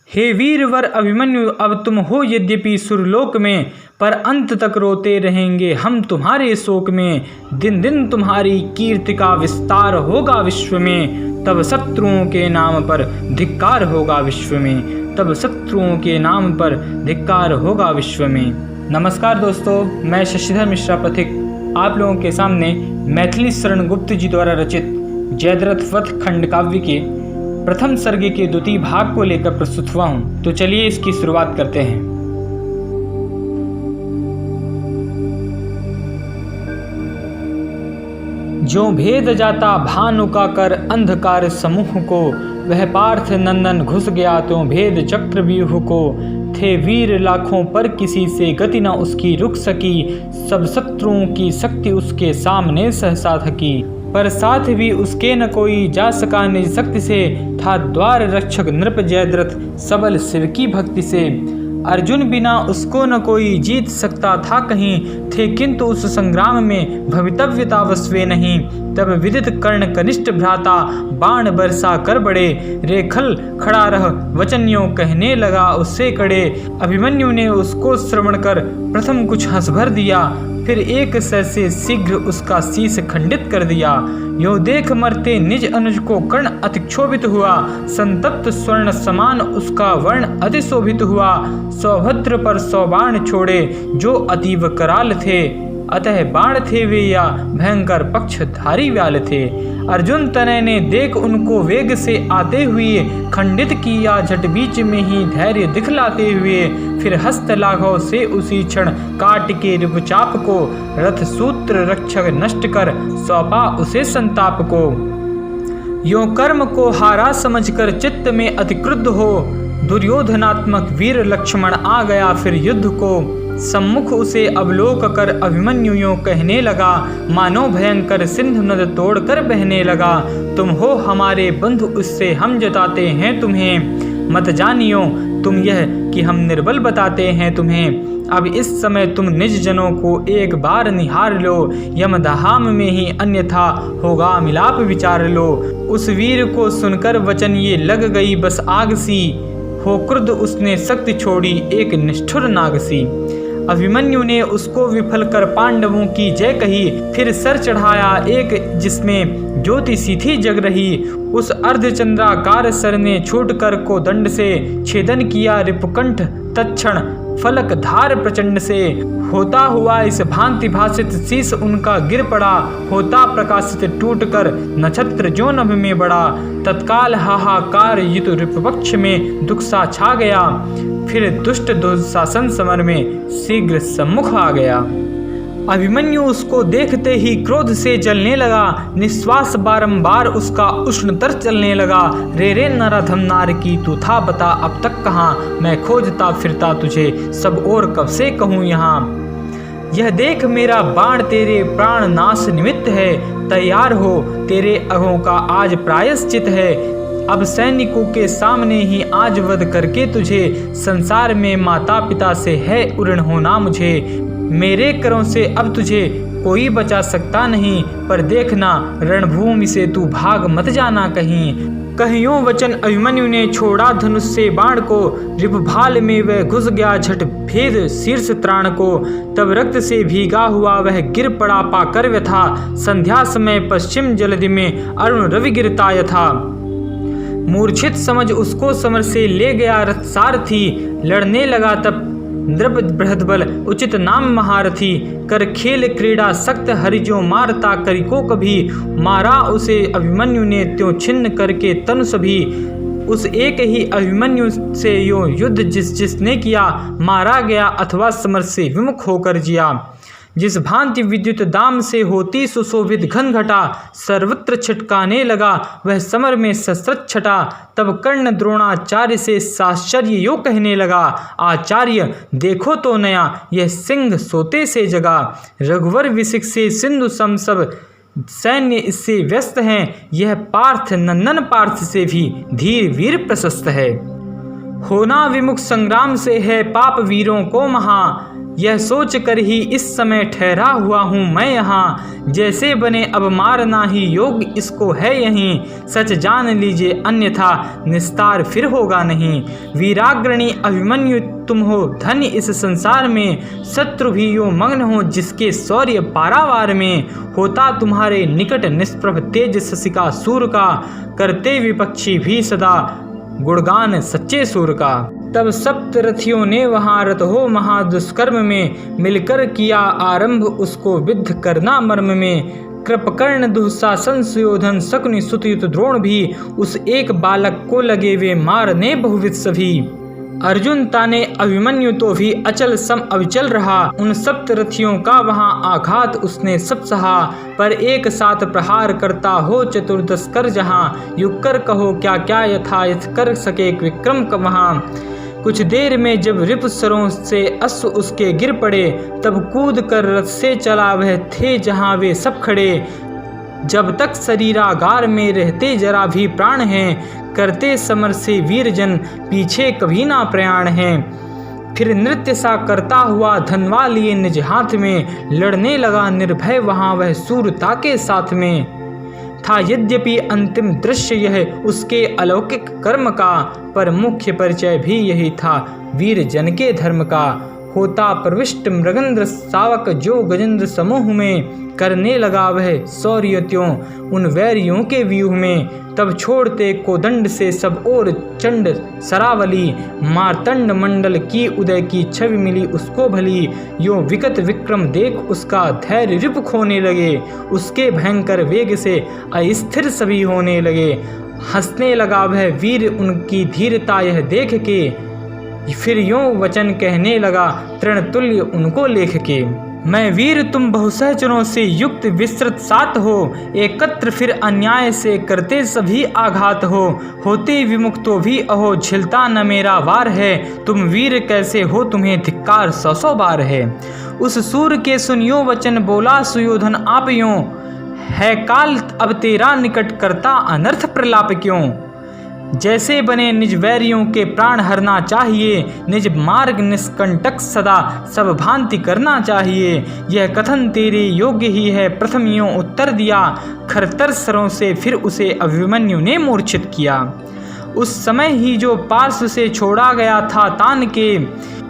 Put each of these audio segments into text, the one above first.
हे वीरवर अभिमन्यु, अब तुम हो यद्यपि सुरलोक में, पर अंत तक रोते रहेंगे हम तुम्हारे शोक में। दिन दिन तुम्हारी कीर्ति का विस्तार होगा विश्व में, तब शत्रुओं के नाम पर धिक्कार होगा विश्व में, तब शत्रुओं के नाम पर धिक्कार होगा विश्व में। नमस्कार दोस्तों, मैं शशिधर मिश्रा पथिक आप लोगों के सामने मैथिली शरण गुप्त जी द्वारा रचित जयद्रथ वध खंड काव्य के प्रथम सर्ग के द्वितीय भाग को लेकर प्रस्तुत हुआ हूँ। तो चलिए इसकी शुरुआत करते हैं। जो भेद जाता भानु का कर अंधकार समूह को, वह पार्थ नंदन घुस गया त्यों भेद चक्रव्यूह को। थे वीर लाखों पर किसी से गति न उसकी रुक सकी, सब शत्रुओं की शक्ति उसके सामने सहसा थकी। पर साथ भी उसके न कोई जा सका निज शक्ति से, था द्वार रक्षक नृप जयद्रथ सबल शिव की भक्ति से। अर्जुन बिना उसको न कोई जीत सकता था कहीं, थे किंतु उस संग्राम में भवितव्यता वस्वे नहीं। तब विदित कर्ण कनिष्ठ भ्राता बाण बरसा कर बड़े, रेखल खड़ा रह वचन यों कहने लगा उससे कड़े। अभिमन्यु ने उसको श्रवण कर प्रथम कुछ हंस भर दिया, फिर एक सै से शीघ्र उसका शीश खंडित कर दिया। यो देख मरते निज अनुज को कर्ण अति क्षोभित हुआ, संतप्त स्वर्ण समान उसका वर्ण अति शोभित हुआ। सौभद्र पर 100 बाण छोड़े जो अतीव कराल थे, अतः बाण थे वे या भयंकर पक्षधारी व्याल थे। अर्जुन तनय ने देख उनको वेग से आते हुए, खंडित किया झट बीच में ही धैर्य दिखलाते हुए। फिर हस्त लाघव से उसी क्षण काट के रिपुचाप को, रथ सूत्र रक्षक नष्ट कर सौंपा उसे संताप को। यो कर्म को हारा समझकर चित्त में अति क्रुद्ध हो, दुर्योधनात्मक वीर लक्ष्मण आ गया फिर युद्ध को। सम्मुख उसे अवलोक कर अभिमन्यु यों कहने लगा, मानो भयंकर सिंधु नद तोड़ कर बहने लगा। तुम हो हमारे बंधु उससे हम जताते हैं तुम्हें, मत जानियो तुम यह कि हम निर्बल बताते हैं तुम्हें। अब इस समय तुम निज जनों को एक बार निहार लो, यमधाम में ही अन्यथा होगा मिलाप विचार लो। उस वीर को सुनकर वचन ये लग गई बस आग सी, हो क्रुद्ध उसने शक्ति छोड़ी एक निष्ठुर नाग सी। अभिमन्यु ने उसको विफल कर पांडवों की जय कही, फिर सर चढ़ाया एक जिसमें ज्योति सी थी जग रही। उस अर्धचंद्राकार सर ने छूट कर को दंड से, छेदन किया रिपुकंठ तत्क्षण फलक धार प्रचंड से। होता हुआ इस भांति भाषित शीश उनका गिर पड़ा, होता प्रकाशित टूट कर नक्षत्र जो नभ में बड़ा। तत्काल हाहाकार युत रिपक्ष में दुख सा छा गया, फिर दुष्ट दुशासन समर में शीघ्र सम्मुख आ गया। अभिमन्यु उसको देखते ही क्रोध से जलने लगा, निश्वास बारंबार उसका उष्णतर चलने लगा। रे नराधम नार की तू था बता अब तक कहाँ, मैं खोजता फिरता तुझे सब और कब से कहूँ यहाँ। यह देख मेरा बाण तेरे प्राण नाश निमित्त है, तैयार हो तेरे अघों का आज प्रायश्चित है। अब सैनिकों के सामने ही आज वध करके तुझे, संसार में माता पिता से है उऋण होना मुझे। मेरे करों से अब तुझे कोई बचा सकता नहीं, पर देखना रणभूमि से तू भाग मत जाना कहीं। कहियों वचन अभिमन्यु ने छोड़ा धनुष से बाण को, रिपुभाल में वह घुस गया झट भेद शीर्ष त्राण को। तब रक्त से भीगा हुआ वह गिर पड़ा पाकर व्यथा, संध्या समय पश्चिम जलधि में अरुण रवि गिरता यथा। मूर्छित समझ उसको समर से ले गया रथ सारथी, लड़ने लगा तब नृप बृहद्बल उचित नाम महारथी। कर खेल क्रीड़ा सख्त हरिजो मारता करिको कभी, मारा उसे अभिमन्यु ने त्यों छिन्न करके तनु सभी। उस एक ही अभिमन्यु से यो युद्ध जिसने किया, मारा गया अथवा समर से विमुख होकर जिया। जिस भांति विद्युत दाम से होती सुशोभित घन घटा, सर्वत्र छिटकाने लगा वह समर में सशस्त्र छटा। तब कर्ण द्रोणाचार्य से साश्चर्य यो कहने लगा, आचार्य देखो तो नया यह सिंह सोते से जगा। रघुवर विसिक से सिंधु सम सब सैन्य इससे व्यस्त हैं, यह पार्थ नंदन पार्थ से भी धीर वीर प्रशस्त है। होना विमुख संग्राम से है पाप वीरों को महा, यह सोच कर ही इस समय ठहरा हुआ हूँ मैं यहाँ, जैसे बने अब मारना ही योग इसको है यहीं। सच जान लीजिए अन्यथा निस्तार फिर होगा नहीं। वीराग्रणी अभिमन्यु तुम हो धन्य इस संसार में, शत्रु भी यो मग्न हो जिसके शौर्य पारावार में। होता तुम्हारे निकट निष्प्रभ तेज शशिका सूर का, करते विपक्षी भी सदा गुणगान सच्चे सूर का। तब सप्तरथियों ने वहाँ रत हो महादुष्कर्म में, मिलकर किया आरंभ उसको विद्ध करना मर्म में। कृपकर्ण दुःशासन सुयोधन शकुनि सुतयुत द्रोण भी, उस एक बालक को लगे वे मारने बहुविध सभी। अर्जुन ताने अभिमन्यु तो भी अचल सम अविचल रहा, उन सप्तरथियों का वहाँ आघात उसने सब सहा। पर एक साथ प्रहार करता हो चतुर्दश कर जहाँ, युग कर कहो क्या क्या यथायथ कर सके विक्रम का वहाँ। कुछ देर में जब रिपुसरों से अश्व उसके गिर पड़े, तब कूद कर रथ से चला वह थे जहाँ वे सब खड़े। जब तक शरीरागार में रहते जरा भी प्राण हैं, करते समर से वीरजन पीछे कभी ना प्रयाण हैं। फिर नृत्य सा करता हुआ धनवा लिए निज हाथ में, लड़ने लगा निर्भय वहाँ वह सूरता के साथ में। था यद्यपि अंतिम दृश्य यह उसके अलौकिक कर्म का, पर मुख्य परिचय भी यही था वीर जन के धर्म का। होता प्रविष्ट मृगेंद्र सावक जो गजेंद्र समूह में, करने लगा वह शौर्यत्यों उन वैरियों के व्यूह में। तब छोड़ते कोदंड से सब और चंड सरावली, मारतंड मंडल की उदय की छवि मिली उसको भली। यो विकट विक्रम देख उसका धैर्य रिप खोने लगे, उसके भयंकर वेग से अस्थिर सभी होने लगे। हंसने लगा वह वीर उनकी धीरता यह देख के, फिर यों वचन कहने लगा तृण तुल्य उनको लेख के। मैं वीर तुम बहुसहचरों से युक्त विस्तृत सात हो, एकत्र फिर अन्याय से करते सभी आघात हो। होते विमुख तो भी अहो झिलता न मेरा वार है, तुम वीर कैसे हो तुम्हें धिक्कार सौ सौ बार है। उस सूर के सुनियो वचन बोला सुयोधन आप यों, है काल अब तेरा निकट करता अनर्थ प्रलाप क्यों। जैसे बने निज वैरियों के प्राण हरना चाहिए, निज मार्ग निष्कंटक सदा सब भांति करना चाहिए। यह कथन तेरे योग्य ही है प्रथम यों उत्तर दिया, खरतर सरों से फिर उसे अभिमन्यु ने मूर्छित किया। उस समय ही जो पार्श्व से छोड़ा गया था तान के,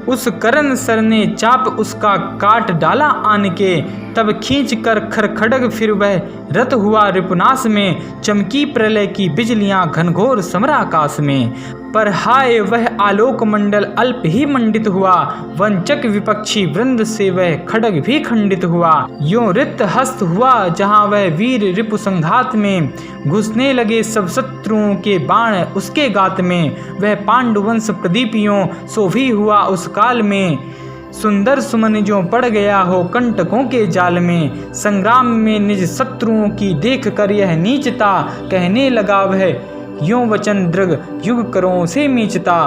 उस करण सर ने चाप उसका काट डाला आन के। तब खींच कर खरखड़ग फिर वह रत हुआ रिपुनाश में, चमकी प्रलय की बिजलियां घनघोर समराकाश में। पर हाय वह आलोक मंडल अल्प ही मंडित हुआ, वंचक विपक्षी वृंद से वह खड़ग भी खंडित हुआ। यों रित हस्त हुआ जहाँ वह वीर रिपु संघात में, घुसने लगे सब शत्रुओं के बाण उसके गात में। वह पांडुवंश प्रदीपियों सो भी हुआ उस काल में, सुंदर सुमन जो पड़ गया हो कंटकों के जाल में। संग्राम में निज शत्रुओं की देख कर यह नीचता, कहने लगा वह यों वचन दृग युग करों से मीचता।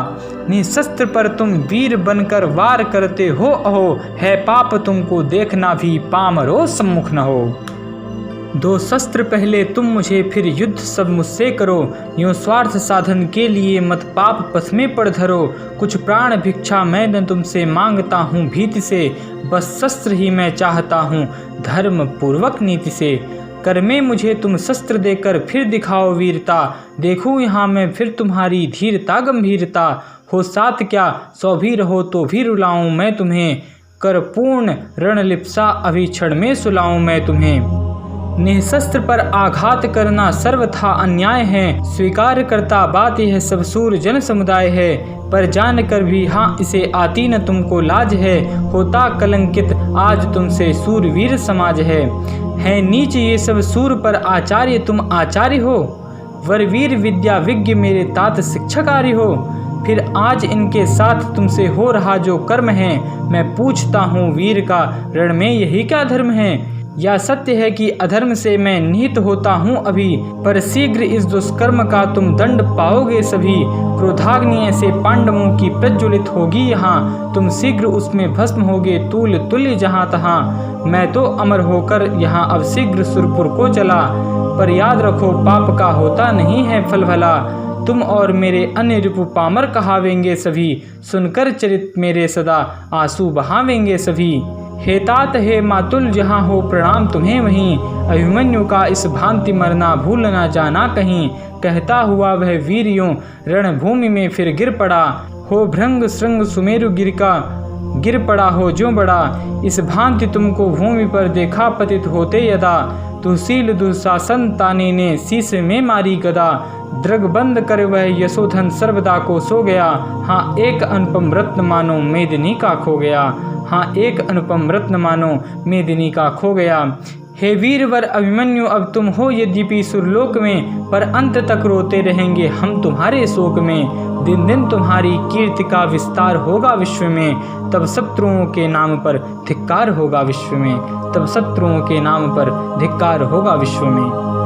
निशस्त्र पर तुम वीर बनकर वार करते हो अहो, है पाप तुमको देखना भी पामरो सम्मुख न हो। दो शस्त्र पहले तुम मुझे फिर युद्ध सब मुझसे करो, यूं स्वार्थ साधन के लिए मत पाप पथ में पड़ धरो। कुछ प्राण भिक्षा मैं न तुमसे मांगता हूँ भीति से, बस शस्त्र ही मैं चाहता हूँ धर्म पूर्वक नीति से। कर में मुझे तुम शस्त्र देकर फिर दिखाओ वीरता, देखूँ यहाँ मैं फिर तुम्हारी धीरता गंभीरता। हो साथ क्या 100 भी रहो तो भी रुलाऊं मैं तुम्हें, कर पूर्ण रणलिप्सा अभी क्षण में सुलाऊं मैं तुम्हें। निशस्त्र पर आघात करना सर्वथा अन्याय है, स्वीकार करता बात यह सब सूर जन समुदाय है। पर जान कर भी हाँ इसे आती न तुमको लाज है, होता कलंकित आज तुमसे सूरवीर समाज है नीच ये सब सूर पर आचार्य तुम आचार्य हो, वरवीर विद्या विज्ञ मेरे तात शिक्षाकारी हो। फिर आज इनके साथ तुमसे हो रहा जो कर्म है, मैं पूछता हूँ वीर का रण में यही क्या धर्म है। या सत्य है कि अधर्म से मैं निहित होता हूँ अभी, पर शीघ्र इस दुष्कर्म का तुम दंड पाओगे सभी। क्रोधाग्नि ऐसे पांडवों की प्रज्वलित होगी यहाँ, तुम शीघ्र उसमें भस्म होगे तूल तुल्य जहाँ तहाँ। मैं तो अमर होकर यहाँ अब शीघ्र सुरपुर को चला, पर याद रखो पाप का होता नहीं है फल भला। तुम और मेरे अन्य रिपु पामर कहावेंगे सभी, सुनकर चरित मेरे सदा आंसू बहावेंगे सभी। हे तात हे मातुल जहाँ हो प्रणाम तुम्हें वहीं, अभिमन्यु का इस भांति मरना भूल ना जाना कहीं। कहता हुआ वह वीर यूं रणभूमि में फिर गिर पड़ा, हो भृंग श्रृंग सुमेरु गिर पड़ा हो जो बड़ा। इस भांति तुमको भूमि पर देखा पतित होते यदा, तुशील दुशासन ताने ने शीश में मारी गदा। द्रग बंद कर वह यशोधन सर्वदा को सो गया, हाँ एक अनुपम रत्न मानो मेदिनी का खो गया। हाँ एक अनुपम रत्न मानो मेदिनी का खो गया। हे वीरवर अभिमन्यु अब तुम हो यद्यपि सुरलोक में, पर अंत तक रोते रहेंगे हम तुम्हारे शोक में। दिन दिन तुम्हारी कीर्ति का विस्तार होगा विश्व में, तब शत्रुओं के नाम पर धिक्कार होगा विश्व में, तब शत्रुओं के नाम पर धिक्कार होगा विश्व में।